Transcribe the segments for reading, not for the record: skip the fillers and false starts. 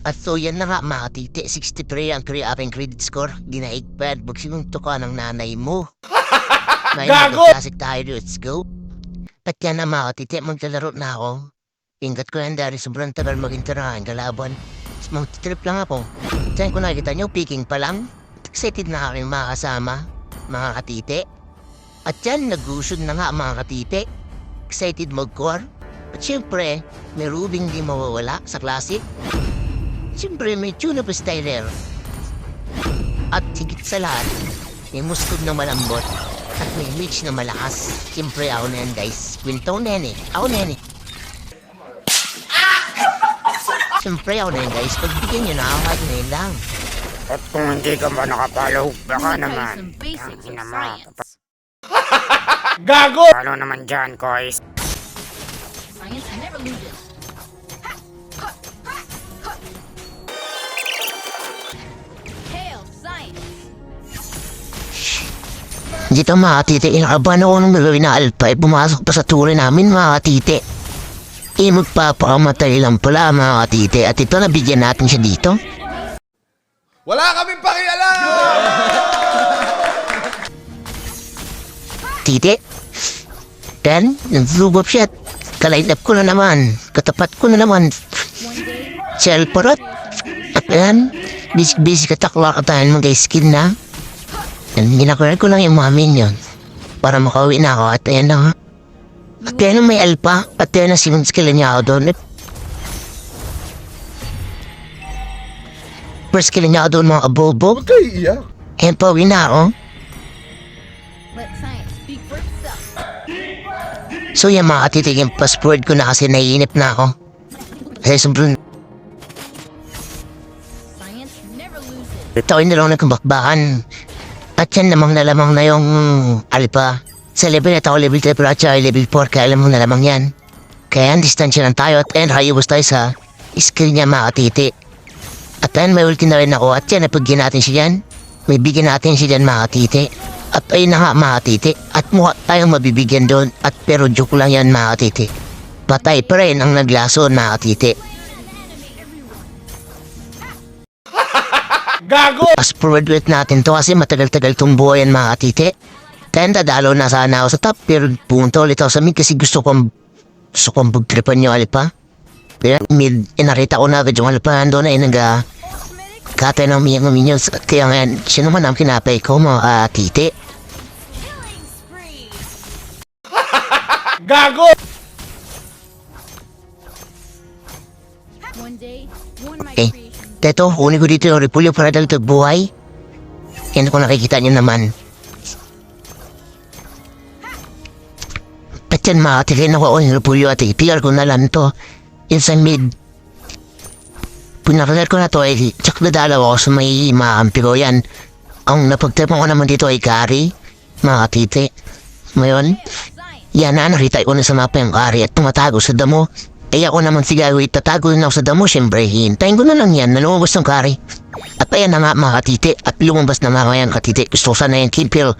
At so yan na nga mga titi, 63 ang aking credit score. Ginaikpad, magsinunto ka ng nanay mo. Gago! Classic tayo, let's go. At yan na mga titi, maglalaro na ako. Ingat ko yan dahil sobrang tagal mag-interahan kalaban. Mag-trip lang ako. Diyan ko nakikita nyo, peking pa lang. Excited na kami mga kasama, mga katiti. At yan, nag-usod na nga mga katiti. Excited mag-core. At syempre, may rubing di mawawala sa klase. Siyempre may tune-up styler. At higit sa lahat, may muskog na malambot. At may reach na malakas. Siyempre ako na yan guys. Kwento na yan eh. Ako na yan eh. Siyempre ako na yan guys. Pagbigyan nyo na ako kahit na yun lang. At kung hindi ka ba nakapalo, baka naman. Ang ina mo. Gago! Palo naman dyan, guys. Science never loses. Hail science. Dito mga titi, inakabahan ako ng gagawin na alpha. Pumasok pa sa turi namin mga titi. Magpapakamatay lang pala mga titi. At ito, nabigyan natin siya dito. Wala kaming pakialam! Titi. Then, nag-zoom siya. Kaline up ko na naman. Katapat ko na naman. Shell parot. At yan, busy kataklakatahan mo guys, skin na. Yan, ginakulat ko lang yung mga minion. Para makauwi na ako. At ayan na nga. At ayan na may alpha. At ayan na skill niya ako doon. First skill niya ako doon mga abobo. Huwag kayo iiyak. Ayan pa, uwi na ako. Let science speak for itself. So yan mga katitiging password ko na kasi naiinip na ako. Kasi sobrang Science never loses. taon na lang nagkambakbakan. At yan namang nalamang na yung alpha. Sa level na ako level 3 pero at siya ay level 4 kaya alam mo nalamang yan. Kaya yan, distansya lang tayo at yan, hayubos tayo sa skill niya mga katiti. At yan, may ulti na rin ako at yan, napagyan natin siya yan. May bigyan natin siya dyan mga katiti. At ayun na nga mga katiti. At mukha tayong mabibigyan doon. At pero joke lang yan mga katiti. Patay pa rin ang naglason mga katiti. Gago! Fast forward ulit natin to kasi matagal-tagal tong buhayan mga katiti. Kaya dadalo na sana ako sa top pero punta ulit ako sa mid kasi gusto kong bugtripan yung alpa. Pero mid, inarita ko na agad yung alpa nando na katay ng mga minions. Kaya ngayon, siya naman ang kinapay ko mga katiti. Killing spree. Gago! One day, one my Eh, creation. teto, kunin ko dito yung repulyo para dagdag buhay. Yan kung nakikita nyo naman. At yan mga katiti, nakuha ko yung repulyo at ipigar ko na lang to. Yun sa mid. Pinakagal ko na to ay tsak na dalaw ako sa may maampi ko yan. Ang napagtripan ko naman dito ay Kari, mga katiti. Ngayon, yan na nakita ko na sa mapa yung Kari at tumatago sa damo. Eh ako naman si Gagoy, tatago na ako sa damo, syempre hintayin ko na lang yan na lumabas ng Kari. At ayan na nga mga katiti, at lumabas na nga ngayon katiti. Gusto ko sana yung kill pill.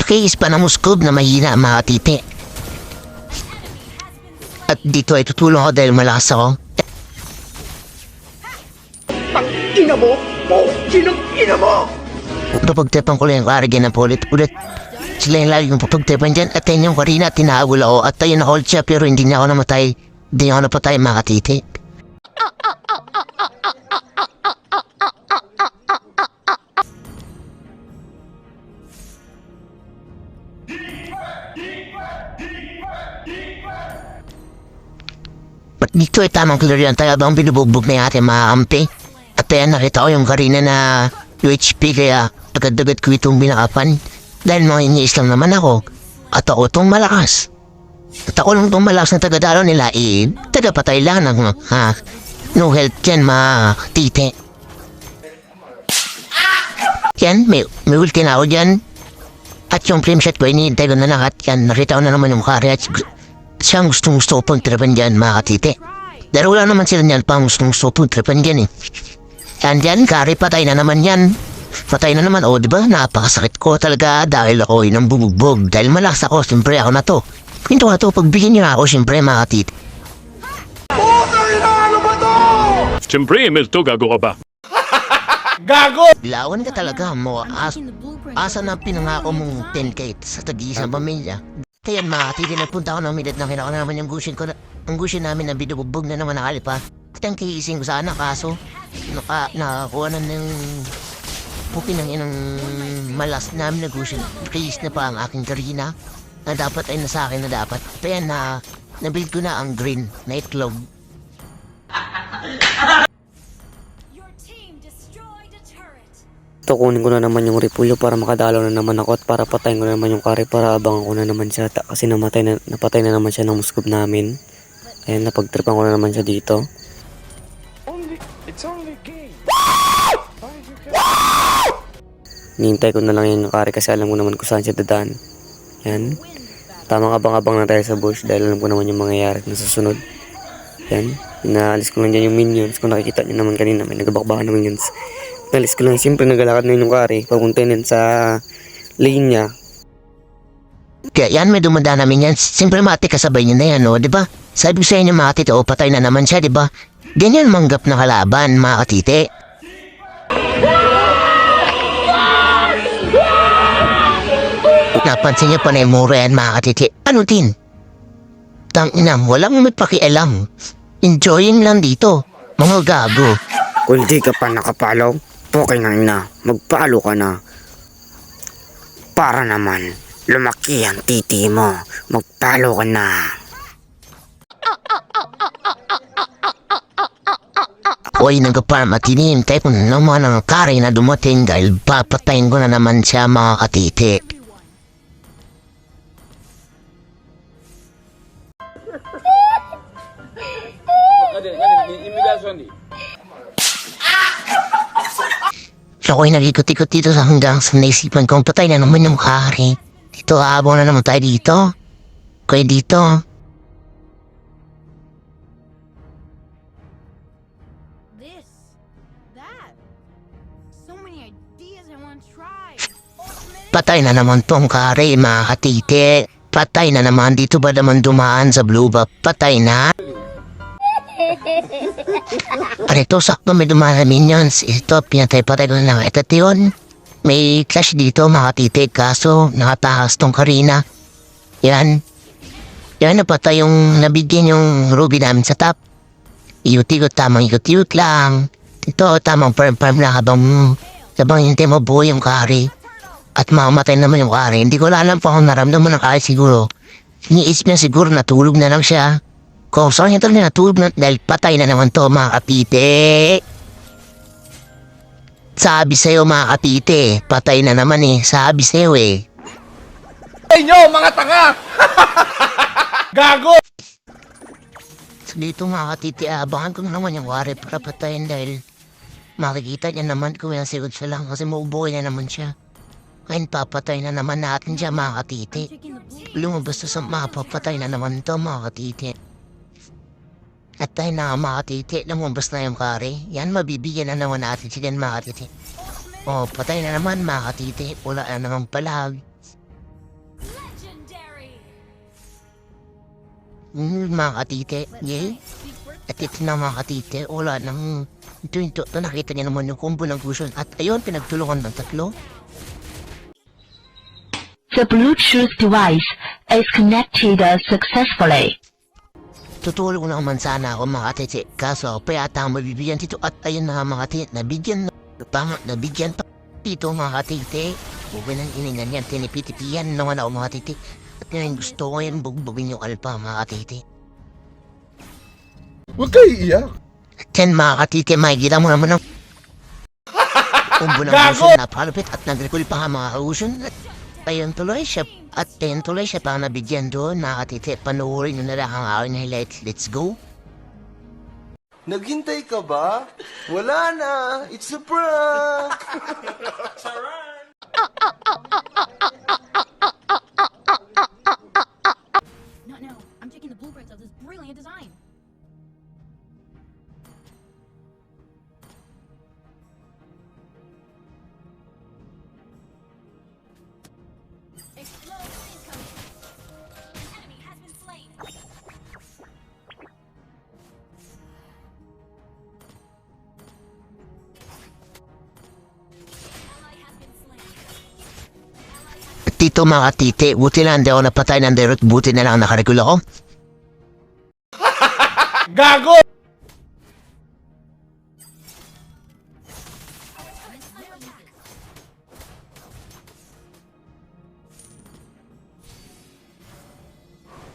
Pakiis pa na muskob na mahina mga katiti. At dito ay tutulong ako dahil malakas ako. Ina mo! Sinong ina mo! Papagtepan ko lang yung karigyan na ulit. Sila yung lagi yung papagtepan dyan. At ayun yung karina, tinahagol ako. At ayun na-hold siya pero hindi niya ako namatay. Hindi niya ako napatay mga katiti. At dito ay tamang clear yan. Tayo bang binubugbog na yung ating mga ampi. At ayan nakita ko yung karina na UHP kaya agad-agad ko itong binakapan. Dahil mga iniis lang naman ako. At ako itong malakas. At ako lang itong malakas na tagadalo nila tagapatay lang ng no health yan mga titi. Yan, may ulti na ako dyan. At yung frame shot ko inihintay ko na lang at yan nakita ko na naman yung kari at siyang gustong-gusto ko pang tripan dyan mga katiti. Dahil wala naman sila niyan pang gustong-gusto pang tripan dyan eh. Yan dyan, kari patay na naman yan. Patay na naman, diba? Napakasakit ko talaga dahil ako ay nang bubugbog. Dahil malakas ako, siyempre ako na to. Pinto na to, pagbigyan niyo ako, siyempre mga katiti. Putang ina! Ano ba to? Siyempre, Milto, gago ka ba? Lawan ka talaga mo. Taking the blueprint. Asa na pinangako mong 10K sa tag-iisang pamilya. Kaya makatiti nagpunta ako ng minute na kinaka naman yung gusin ko. Ang gusin namin na binubugbog na naman nakalipa. At ang kiising ko sana kaso nakakuha na ng pukin ng inang malas namin na gusin. Kayis na pa ang aking karina na dapat ay nasa akin na dapat. Kaya nabuild ko na ang green na itlog. Ito, kunin ko na naman yung repulyo para makadalaw na naman ako at para patayin ko na naman yung kare para abangan ko na naman siya kasi napatay na naman siya ng muskob namin. Ayan, napagtripan ko na naman siya dito. Nihintay ko na lang yung kare kasi alam ko naman kung saan siya dadaan. Ayan. Tamang abang-abang na tayo sa bush dahil alam ko naman yung mangyayari na susunod. Ayan. Inaalis ko lang dyan yung minions. Kung nakikita nyo naman kanina may nagabakbakan ng minions. Nalis ko lang, siyempre nagalakad na yung kare, papunta yun sa lane niya. Kaya yan, may dumadaan namin yan. Siyempre mati kasabay niyo na yan, no? Diba? Sabi ko sa inyo mga katite, patay na naman siya, diba? Ganyan manggap na kalaban, mga katite. Napansin niyo pa na yung mura yan, mga katite. Ano din? Tanginam, walang may pakialam. Enjoying lang dito, mga gago. Kung di ka pa nakapalaw, okay na ina, magpalo ka na. Para naman, lumaki ang titi mo, magpalo ka na. Hoy, nagkaparm at hinihintay ko na naman ang kare na dumating dahil papatayin ko na naman siya, mga katite. So ako'y nag-ikot-ikot dito sa hanggang sa naisipan kong patay na naman yung kare. Dito, aabang na naman tayo dito. Kaya dito. This, that. So many ideas I want to try. Patay na naman tong kare, mga katite. Patay na naman. Dito ba naman dumaan sa blue buff? Patay na. Ito, sakto may dumaan na minions. Ito, pinatay-patay ko na lang. Ito yun. May clash dito, mga katite. Kaso, nakatakas tong Karina. Yan. Yan, napatay yung nabigyan yung ruby namin sa top. Ikot-ikot, tamang ikot-ikot lang. Ito, tamang farm-farm na habang hintay mo buo yung kari. At mamamatay naman yung kari. Hindi ko alam pa kung naramdaman ng kari siguro. Iniisip niya siguro natulog na lang siya. Kung saan niya talaga natulog na dahil patay na naman to, mga kapite. Sabi sa'yo, mga kapite, patay na naman eh. Sabi sa'yo eh. Ay nyo, mga tanga! Gago! So dito, mga kapite, abangan ko na naman yung wari para patayin dahil makikita niya naman kung yung sigod siya lang kasi maubuhay na naman siya. Ngayon papatay na naman natin siya, mga katite. Taking the blueprint. Lumabas na sa mapapatay na naman to, mga katite. At tayo na mga katite, lumabas na yung kare. Yan, mabibigyan na naman natin siya, mga katite. O, patay na naman, mga katite. Wala na naman palag. Mga katite, yay. Speak for At ito na, mga katite, wala nang... Ito, nakita niya naman yung combo ng gusto. At ayun, pinagtulungan ng tatlo. The Bluetooth device is connected successfully. Tutulong naman sana ako, mga katite. Kaso, payata ang mabibigyan dito. At ayun na, mga katite, nabigyan pa dito, mga katite. Huwag nang iningan yan, tinipitipiyan naman ako, mga katite. At ngayon gusto ko yan, bugbugin yung alpa, mga katite. Huwag kayo iiyak. At yan, mga katite, makikita mo naman ang umbo ng gusto, napalupit at nag-recall pa nga mga kausun. At ayun tuloy siya, pa nabigyan doon, mga katite. Panuorin nyo na lang ang aking highlights. Let's go! Naghintay ka ba? Wala na. It's a prank. no. I'm taking the blueprints of this brilliant design. Explosion incoming. An enemy has been slain. dito mga titi. Buti na hindi ako napatay ng direct. Buti na lang nakaregul ako. Gago!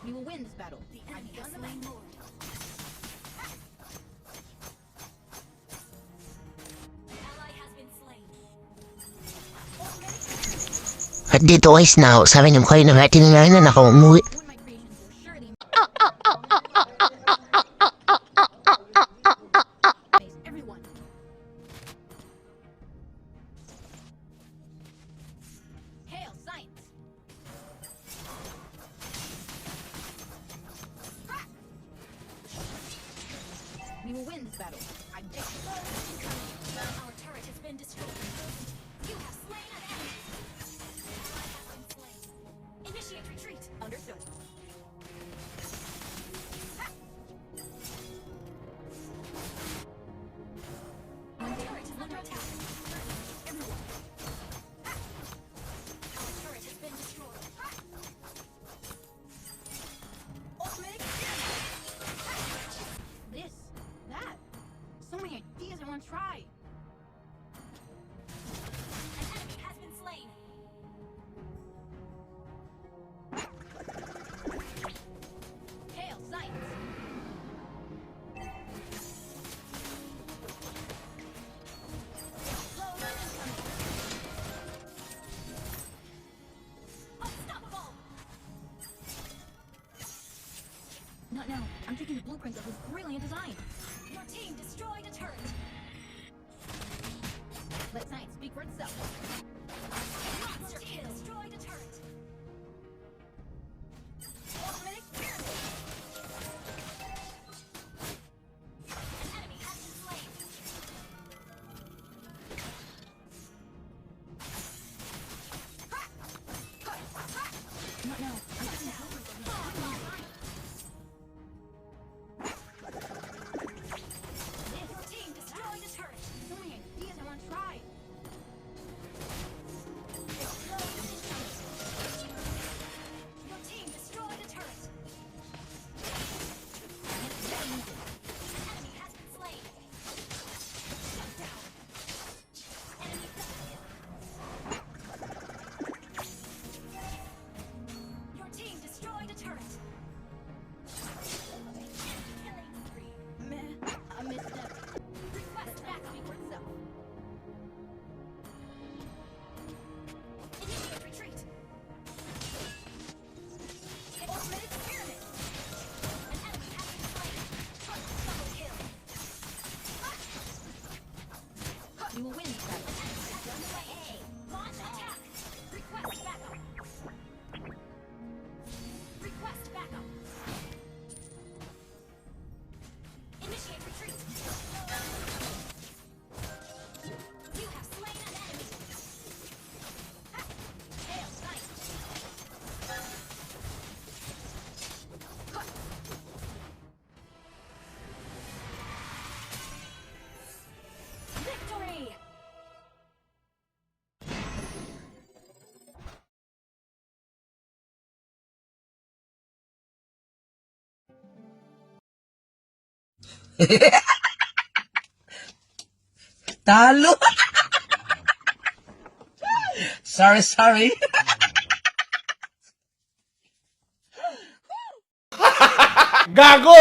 We will win this battle. I've done the best. At dito guys na sabi niyo kayo na natin na ako umuwi. One of my creations will surely face everyone. Hail science! We will win this battle. I'm Our turret has been destroyed. You have slain an enemy. Ally has been slain. Initiate retreat. understood. Our turret is under attack. Everyone. Our turret has been destroyed. Ultimate this, that. So many ideas I want to try. An enemy has been slain. Hail science! Unstoppable. Not now. I'm taking the blueprints of this brilliant design. Your team destroyed a turret. Let science speak for itself. Monster kill. Destroyed a turret. Ultimate experiment! An enemy has been slain. Not now. I'm taking the blueprints of this brilliant design. Your team destroyed a turret. So many ideas I want to try. Your team destroyed a turret. An enemy has been slain. Shut down. Enemy double kill. Your team destroyed a turret. Enemy killing spree. Meh. I missed them. Request backup. Speak for itself. Initiate retreat. Ultimate experiment! An enemy has been slain. Double kill. We will win this battle. Launch attack. Request backup. Request backup. Initiate retreat. You have slain an enemy. Hail science! Victory! Talo! sorry. Gago!